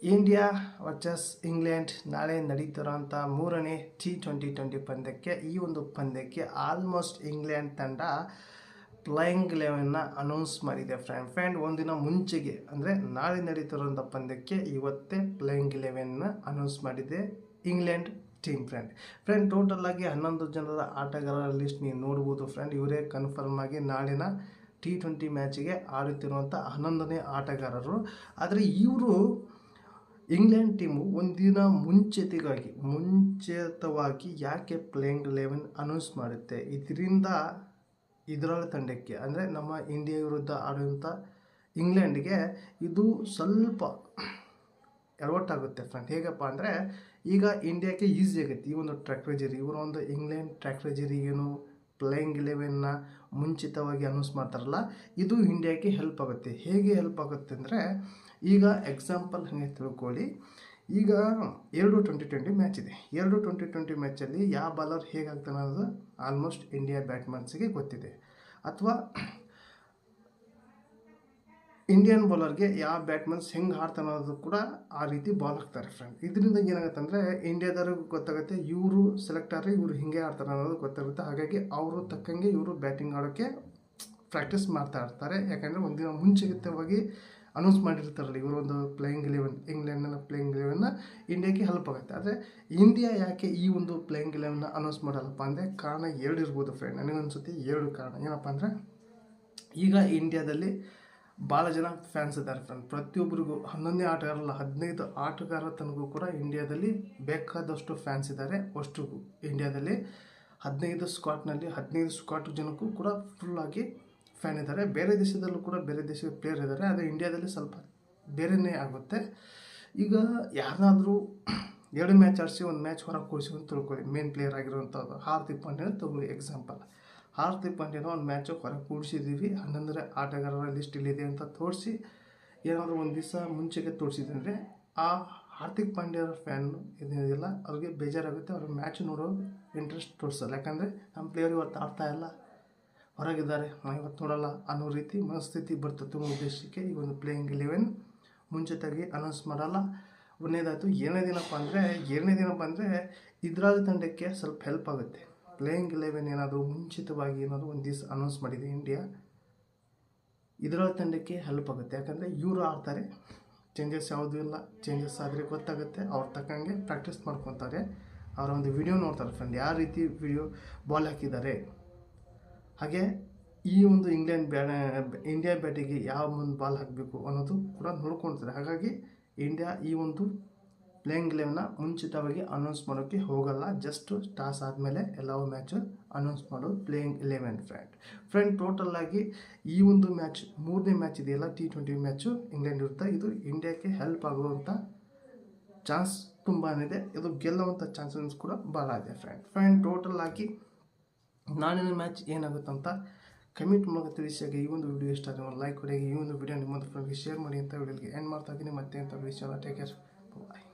India versus England ನಾಳೆ ನಡೀತಿರೋಂಥ ಮೂರನೇ T20 ಪಂದ್ಯಕ್ಕೆ ಈ ಒಂದು ಪಂದ್ಯಕ್ಕೆ ಆಲ್ಮೋಸ್ಟ್ ಇಂಗ್ಲೆಂಡ್ ತಂಡ ಪ್ಲೇಯಿಂಗ್ 11ನ ಅನೌನ್ಸ್ ಮಾಡಿದೆ ಫ್ರೆಂಡ್ ಒಂದಿನ ಮುಂಚೆಗೆ ಅಂದರೆ ನಾಳೆ ನಡೀತಿರೋಂಥ ಪಂದ್ಯಕ್ಕೆ ಇವತ್ತೇ ಪ್ಲೇಯಿಂಗ್ 11ನ ಅನೌನ್ಸ್ ಮಾಡಿದೆ ಇಂಗ್ಲೆಂಡ್ ಟೀಮ್ ಫ್ರೆಂಡ್ ಟೋಟಲ್ ಆಗಿ 11 ಜನರ ಆಟಗಾರರ ಲಿಸ್ಟ್ ನೀವು ನೋಡ್ಬೋದು ಫ್ರೆಂಡ್. ಇವರೇ ಕನ್ಫರ್ಮ್ ಆಗಿ ನಾಳಿನ T20 ಮ್ಯಾಚಿಗೆ ಆಡುತ್ತಿರುವಂಥ 11ನೇ ಆಟಗಾರರು. ಆದರೆ ಇವರು ಇಂಗ್ಲೆಂಡ್ ಟೀಮು ಒಂದಿನ ಮುಂಚಿತವಾಗಿ ಯಾಕೆ ಪ್ಲೇಯಿಂಗ್ 11 ಅನೌನ್ಸ್ ಮಾಡುತ್ತೆ, ಇದರಿಂದ ಇದರ ತಂಡಕ್ಕೆ ಅಂದರೆ ನಮ್ಮ ಇಂಡಿಯಾ ವಿರುದ್ಧ ಆಡುವಂಥ ಇಂಗ್ಲೆಂಡ್ಗೆ ಇದು ಸ್ವಲ್ಪ ಎಡವಟ್ಟಾಗುತ್ತೆ ಫ್ರೆಂಡ್. ಹೇಗಪ್ಪ ಅಂದರೆ ಈಗ ಇಂಡಿಯಾಕ್ಕೆ ಈಸಿ ಆಗುತ್ತೆ ಈ ಒಂದು ಸ್ಟ್ರಾಟಜಿ. ಇವರ ಒಂದು ಇಂಗ್ಲೆಂಡ್ ಸ್ಟ್ರಾಟಜಿ ಏನು ಪ್ಲೇಯಿಂಗ್ 11ನ ಮುಂಚಿತವಾಗಿ ಅನೌನ್ಸ್ ಮಾಡ್ತಾರಲ್ಲ, ಇದು ಇಂಡಿಯಾಕ್ಕೆ ಹೆಲ್ಪ್ ಆಗುತ್ತೆ. ಹೇಗೆ ಹೆಲ್ಪ್ ಆಗುತ್ತೆ ಅಂದರೆ ಈಗ ಎಕ್ಸಾಂಪಲ್ ಹಾಗೆ ತಿಳ್ಕೊಳ್ಳಿ, ಈಗ 2 T20 ಮ್ಯಾಚ್ ಇದೆ. 2 T20 ಮ್ಯಾಚಲ್ಲಿ ಯಾವ ಬಾಲರ್ ಹೇಗಾಗ್ತಾನೆ ಅನ್ನೋದು ಆಲ್ಮೋಸ್ಟ್ ಇಂಡಿಯಾ ಬ್ಯಾಟ್ಮನ್ಸ್ಗೆ ಗೊತ್ತಿದೆ. ಅಥವಾ ಇಂಡಿಯನ್ ಬೌಲರ್ಗೆ ಯಾವ ಬ್ಯಾಟ್ಮನ್ಸ್ ಹೆಂಗೆ ಆಡ್ತಾನೆ ಅನ್ನೋದು ಕೂಡ ಆ ರೀತಿ ಬಾಲ್ ಹಾಕ್ತಾರೆ ಫ್ರೆಂಡ್. ಇದರಿಂದ ಏನಾಗುತ್ತೆ ಅಂದರೆ ಇಂಡಿಯಾದವ್ರಿಗೆ ಗೊತ್ತಾಗುತ್ತೆ ಇವರು ಸೆಲೆಕ್ಟ್ ಆದರೆ ಇವರು ಹಿಂಗೆ ಆಡ್ತಾರೆ ಅನ್ನೋದು ಗೊತ್ತಾಗುತ್ತೆ. ಹಾಗಾಗಿ ಅವರು ತಕ್ಕಂಗೆ ಇವರು ಬ್ಯಾಟಿಂಗ್ ಆಡೋಕ್ಕೆ ಪ್ರಾಕ್ಟೀಸ್ ಮಾಡ್ತಾ ಇರ್ತಾರೆ. ಯಾಕಂದರೆ ಒಂದಿನ ಮುಂಚಿತವಾಗಿ ಅನೌನ್ಸ್ ಮಾಡಿರ್ತಾರಲ್ಲ ಇವರು ಒಂದು ಪ್ಲೇಯಿಂಗ್ 11 ಇಂಗ್ಲೆಂಡ್ನ ಪ್ಲೇಯಿಂಗ್ 11ನ ಇಂಡಿಯಾಕ್ಕೆ ಹೆಲ್ಪ್ ಆಗುತ್ತೆ. ಆದರೆ ಇಂಡಿಯಾ ಯಾಕೆ ಈ ಒಂದು ಪ್ಲೇಯಿಂಗ್ 11ನ ಅನೌನ್ಸ್ ಮಾಡಲ್ಲಪ್ಪ ಅಂದರೆ ಕಾರಣ 2 ಇರ್ಬೋದು ಫ್ರೆಂಡ್. ನನಗನ್ಸುತ್ತೆ 2 ಕಾರಣ. ಏನಪ್ಪ ಅಂದರೆ ಈಗ ಇಂಡಿಯಾದಲ್ಲಿ ಭಾಳ ಜನ ಫ್ಯಾನ್ಸ್ ಇದ್ದಾರೆ ಫ್ರೆಂಡ್. ಪ್ರತಿಯೊಬ್ಬರಿಗೂ 11ನೇ ಆಟಗಾರಲ್ಲ 15 ಆಟಗಾರರ ತನಗೂ ಕೂಡ ಇಂಡಿಯಾದಲ್ಲಿ ಬೇಕಾದಷ್ಟು ಫ್ಯಾನ್ಸ್ ಇದ್ದಾರೆ. ಅಷ್ಟು ಇಂಡಿಯಾದಲ್ಲಿ 15 ಸ್ಕ್ವಾಟ್ ಜನಕ್ಕೂ ಕೂಡ ಫುಲ್ಲಾಗಿ ಫ್ಯಾನ್ ಇದ್ದಾರೆ. ಬೇರೆ ದೇಶದಲ್ಲೂ ಕೂಡ ಬೇರೆ ದೇಶದ ಪ್ಲೇಯರ್ ಇದ್ದಾರೆ. ಆದರೆ ಇಂಡಿಯಾದಲ್ಲಿ ಸ್ವಲ್ಪ ಬೇರೆಯೇ ಆಗುತ್ತೆ. ಈಗ ಯಾರನ್ನಾದರೂ 2 ಮ್ಯಾಚ್ ಆಡಿಸಿ ಒಂದು ಮ್ಯಾಚ್ ಹೊರಗೆ ಕೂರಿಸಿ ಅಂತ ತಿಳ್ಕೊಳ್ಳಿ. ಮೇನ್ ಪ್ಲೇಯರ್ ಆಗಿರುವಂಥದ್ದು ಹಾರ್ದಿಕ್ ಪಾಂಡ್ಯನ ತಗೊಳ್ಳಿ ಎಕ್ಸಾಂಪಲ್. ಹಾರ್ದಿಕ್ ಪಾಂಡ್ಯನ ಒಂದು ಮ್ಯಾಚ್ ಹೊರಗೆ ಕೂಡಿಸಿದ್ದೀವಿ, 11 ಆಟಗಾರರ ಲಿಸ್ಟ್ ಇಲ್ಲಿದೆ ಅಂತ ತೋರಿಸಿ ಏನಾದರೂ ಒಂದು ದಿವಸ ಮುಂಚೆಗೆ ತೋರಿಸಿದ್ರೆ ಆ ಹಾರ್ದಿಕ್ ಪಾಂಡ್ಯರ ಫ್ಯಾನ್ ಇದೆಯಲ್ಲ ಅವ್ರಿಗೆ ಬೇಜಾರಾಗುತ್ತೆ. ಅವ್ರ ಮ್ಯಾಚ್ ನೋಡೋ ಇಂಟ್ರೆಸ್ಟ್ ತೋರಿಸಲ್ಲ. ಯಾಕಂದರೆ ನಮ್ಮ ಪ್ಲೇಯರ್ ಇವತ್ತು ಆಡ್ತಾ ಇಲ್ಲ, ಹೊರಗಿದ್ದಾರೆ, ನಾವು ಇವತ್ತು ನೋಡೋಲ್ಲ ಅನ್ನೋ ರೀತಿ ಮನಸ್ಥಿತಿ ಬರ್ತದೆ. ಉದ್ದೇಶಕ್ಕೆ ಈ ಒಂದು ಪ್ಲೇಯಿಂಗ್ 11 ಮುಂಚಿತವಾಗಿ ಅನೌನ್ಸ್ ಮಾಡಲ್ಲ. ಒಂದನೇದಾಯಿತು. ಎರಡನೇ ದಿನಪ್ಪ ಅಂದರೆ ಇದರಲ್ಲಿ ತಂಡಕ್ಕೆ ಸ್ವಲ್ಪ ಹೆಲ್ಪ್ ಆಗುತ್ತೆ. ಪ್ಲೇಯಿಂಗ್ 11 ಏನಾದರೂ ಮುಂಚಿತವಾಗಿ ಏನಾದರೂ ಒಂದು ದಿವಸ ಅನೌನ್ಸ್ ಮಾಡಿದೆ ಇಂಡಿಯಾ, ಇದರ ತಂಡಕ್ಕೆ ಹೆಲ್ಪ್ ಆಗುತ್ತೆ. ಯಾಕಂದರೆ ಇವರು ಆಡ್ತಾರೆ, ಚೇಂಜಸ್ ಯಾವುದೂ ಇಲ್ಲ. ಚೇಂಜಸ್ ಆದರೆ ಗೊತ್ತಾಗುತ್ತೆ, ಅವ್ರ ತಕ್ಕಂಗೆ ಪ್ರಾಕ್ಟೀಸ್ ಮಾಡ್ಕೊತಾರೆ. ಅವರ ಒಂದು ವಿಡಿಯೋ ನೋಡ್ತಾರೆ ಫ್ರೆಂಡ್, ಯಾವ ರೀತಿ ವಿಡಿಯೋ ಬಾಲ್ ಹಾಕಿದ್ದಾರೆ, ಹಾಗೆ ಈ ಒಂದು ಇಂಡಿಯಾ ಬ್ಯಾಟಿಗೆ ಯಾವ ಒಂದು ಬಾಲ್ ಹಾಕಬೇಕು ಅನ್ನೋದು ಕೂಡ ನೋಡ್ಕೊಳ್ತಾರೆ. ಹಾಗಾಗಿ ಇಂಡಿಯಾ ಈ ಒಂದು ಪ್ಲೇಯಿಂಗ್ 11ನ ಮುಂಚಿತವಾಗಿ ಅನೌನ್ಸ್ ಮಾಡೋಕ್ಕೆ ಹೋಗಲ್ಲ. ಜಸ್ಟ್ ಟಾಸ್ ಆದಮೇಲೆ ಎಲ್ಲವೂ ಮ್ಯಾಚು ಅನೌನ್ಸ್ ಮಾಡೋದು ಪ್ಲೇಯಿಂಗ್ 11 ಫ್ರೆಂಡ್. ಟೋಟಲ್ ಆಗಿ ಈ ಒಂದು ಮ್ಯಾಚ್ 3ನೇ ಮ್ಯಾಚ್ ಇದೆಯಲ್ಲ T20 ಮ್ಯಾಚು ಇಂಗ್ಲೆಂಡ್ ವಿರುದ್ಧ, ಇದು ಇಂಡಿಯಾಕ್ಕೆ ಹೆಲ್ಪ್ ಆಗುವಂಥ ಚಾನ್ಸ್ ತುಂಬಾ ಇದೆ. ಇದು ಗೆಲ್ಲುವಂಥ ಚಾನ್ಸಸ್ ಕೂಡ ಭಾಳ ಇದೆ ಫ್ರೆಂಡ್. ಟೋಟಲ್ ಆಗಿ ನಾಳಿನ ಮ್ಯಾಚ್ ಏನಾಗುತ್ತಂತ ಕಮೆಂಟ್ ಮೂಲಕ ತಿಳಿಸಿಯಾಗ ಈ ಒಂದು ವಿಡಿಯೋ ಇಷ್ಟ ಆದರೆ ಒಂದು ಲೈಕ್ ಕೊಡಿ. ಈ ಒಂದು ವಿಡಿಯೋ ನಿಮ್ಮ ಫ್ರೆಂಡ್ಗೆ ಶೇರ್ ಮಾಡಿ ಅಂತ ವಿಡಿಯೋಗೆ ಎಂಡ್ ಮಾಡ್ತಾ ಇದ್ದೀನಿ. ಮತ್ತೆ ಅಂತ ವಿಷಯ ಟೇಕ್ ಕೇರ್, ಬಾಯ್.